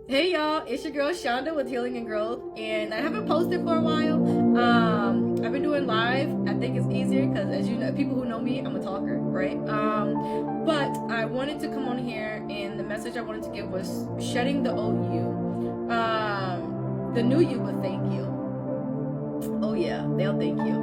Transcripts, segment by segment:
Hey y'all, it's your girl Shonda with Healing and Growth, and I haven't posted for a while. I've been doing live. I think it's easier because, as you know, people who know me, I'm a talker, right? But I wanted to come on here, and the message I wanted to give was shedding the old you. The new you would thank you. Oh yeah, they'll thank you.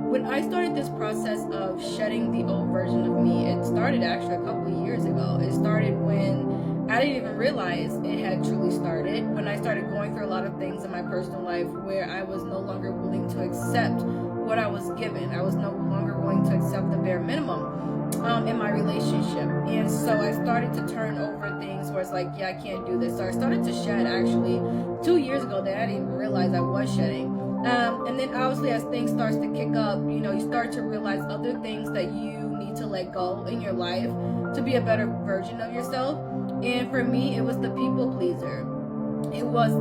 When I started this process of shedding the old version of me, it started actually a couple of years ago. It started when I didn't even realize it had truly started, when I started going through a lot of things in my personal life where I was no longer willing to accept what I was given. I was no longer willing to accept the bare minimum in my relationship. And so I started to turn over things where it's like, yeah, I can't do this. So I started to shed actually 2 years ago that I didn't even realize I was shedding. And then obviously as things starts to kick up, you start to realize other things that you need to let go in your life to be a better version of yourself. And for me, it was the people pleaser. It was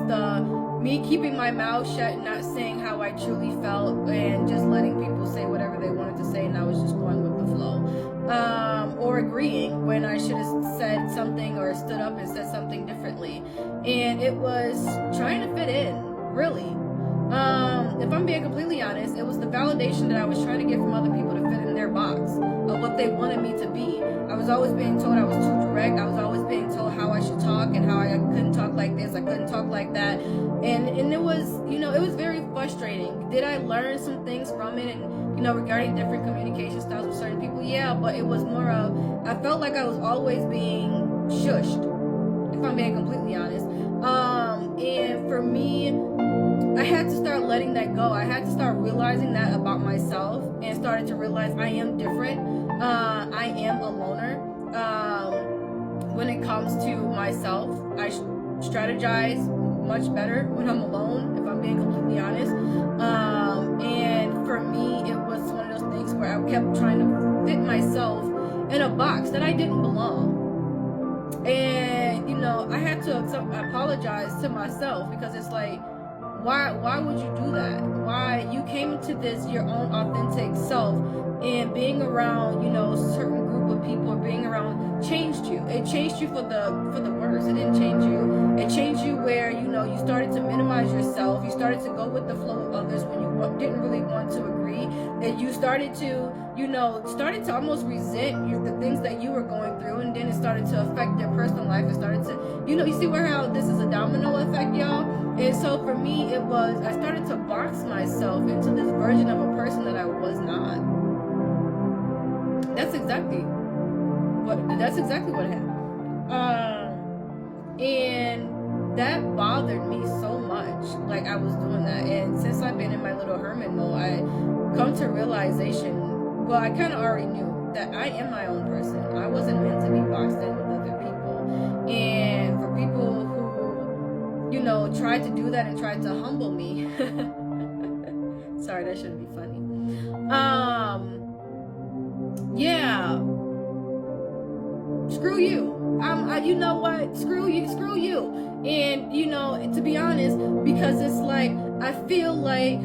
the me keeping my mouth shut, not saying how I truly felt, and just letting people say whatever they wanted to say, and I was just going with the flow. Or agreeing when I should have said something or stood up and said something differently. And it was trying to fit in, really. If I'm being completely honest, it was the validation that I was trying to get from other people to fit in their box of what they wanted me to be. I was always being told I was too direct. I was always being told how I should talk and how I couldn't talk like this, I couldn't talk like that. And it was, it was very frustrating. Did I learn some things from it and, regarding different communication styles with certain people? Yeah, but it was more of, I felt like I was always being shushed, if I'm being completely honest. And for me, I had to start letting that go. I had to start realizing that about myself and started to realize I am different. I am a loner. When it comes to myself, I strategize much better when I'm alone, if I'm being completely honest. And for me, it was one of those things where I kept trying to fit myself in a box that I didn't belong. And, I had to apologize to myself because it's like, why would you do that? Why you came into this your own authentic self, and being around certain group of people or being around changed you. It changed you for the worse. It didn't change you. It changed you where you started to minimize yourself. You started to go with the flow of others when you didn't really want to agree. And you started to almost resent the things that you were going through, and then it started to affect your personal life. It started to you see how this is a domino effect, y'all. And so for me, I started to box myself into this version of a person that I was not. That's exactly what happened. And that bothered me so much, like I was doing that. And since I've been in my little hermit mode, I come to realization, well, I kind of already knew that I am my own person. I wasn't meant to be boxed in with other people. And for people who tried to do that and tried to humble me. Sorry, that shouldn't be funny. Yeah. Screw you. You know what? Screw you. And, to be honest, because it's like, I feel like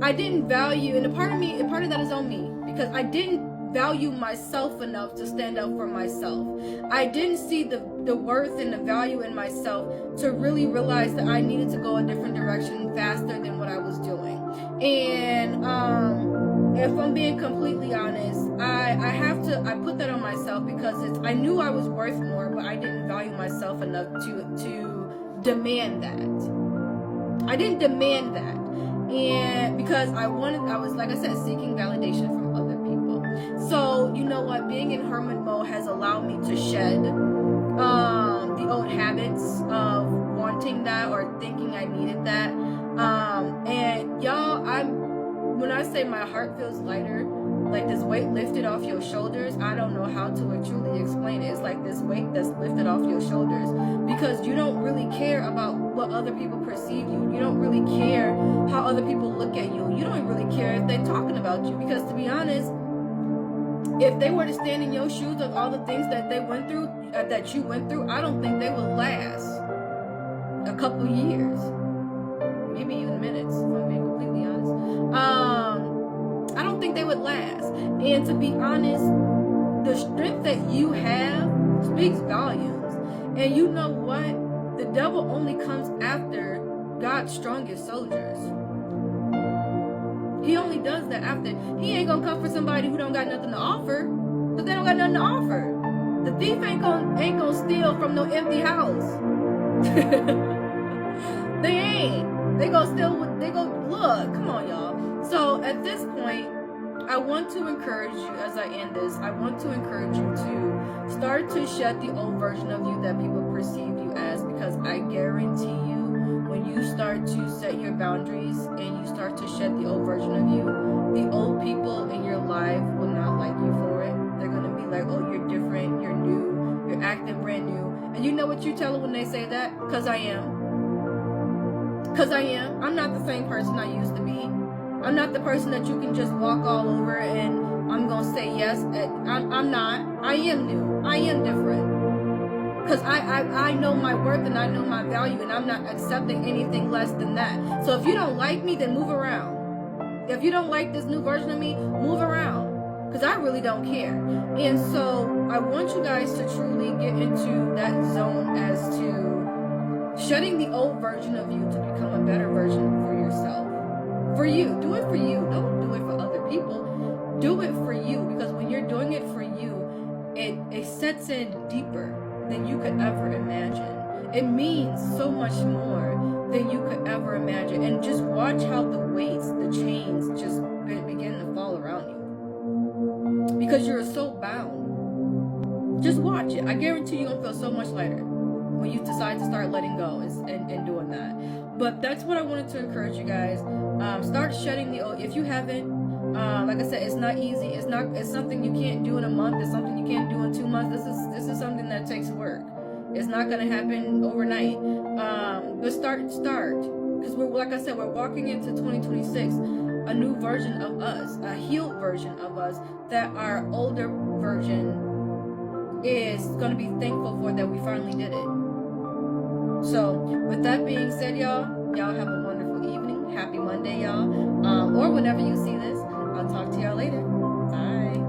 I didn't value, and a part of that is on me, because I didn't value myself enough to stand up for myself. I didn't see the worth and the value in myself to really realize that I needed to go a different direction faster than what I was doing. And if I'm being completely honest, I put that on myself because I knew I was worth more, but I didn't value myself enough to demand that. I didn't demand that. And because I was, like I said, seeking validation from other people. So, you know what? Being in hermit mode has allowed me to shed the old habits of wanting that or thinking I needed that. And y'all, when I say my heart feels lighter, like this weight lifted off your shoulders, I don't know how to truly explain it. It's like this weight that's lifted off your shoulders because you don't really care about what other people perceive you. You don't really care how other people look at you. You don't really care if they're talking about you, because to be honest, if they were to stand in your shoes of all the things that they went through, that you went through, I don't think they would last a couple years, maybe even minutes, if I'm being completely honest. I don't think they would last. And to be honest, the strength that you have speaks volumes. And you know what? The devil only comes after God's strongest soldiers. He only does that after. He ain't gonna come for somebody who don't got nothing to offer, because they don't got nothing to offer. The thief ain't gonna steal from no empty house. They ain't. They gonna steal. They go look. Come on, y'all. So at this point, I want to encourage you as I end this. I want to encourage you to start to shed the old version of you that people perceive you as, because I guarantee you, when you start to set your boundaries and you start to shed the old version of you, the old people in your life will not like you for it. They're going to be like, oh, you're different, you're new, you're acting brand new. And you know what you tell them when they say that? Because I am. Because I am. I'm not the same person I used to be. I'm not the person that you can just walk all over and I'm going to say yes. I'm not. I am new. I am different. Because I know my worth and I know my value, and I'm not accepting anything less than that. So if you don't like me, then move around. If you don't like this new version of me, move around. Because I really don't care. And so I want you guys to truly get into that zone as to shedding the old version of you to become a better version for yourself. For you. Do it for you. Don't do it for other people. Do it for you. Because when you're doing it for you, it sets in deeper than you could ever imagine. It means so much more than you could ever imagine. And just watch how the weights, the chains just begin to fall around you. Because you're so bound. Just watch it. I guarantee you're going to feel so much lighter when you decide to start letting go and doing that. But that's what I wanted to encourage you guys. Start shedding the old. If you haven't, like I said, it's not easy. It's something you can't do in a month. It's something you can't do in 2 months. This is something that takes work. It's not going to happen overnight. But start. Because like I said, we're walking into 2026, a new version of us, a healed version of us that our older version is going to be thankful for that we finally did it. So with that being said, y'all have a wonderful evening. Happy Monday, y'all. Or whenever you see this, I'll talk to y'all later. Bye.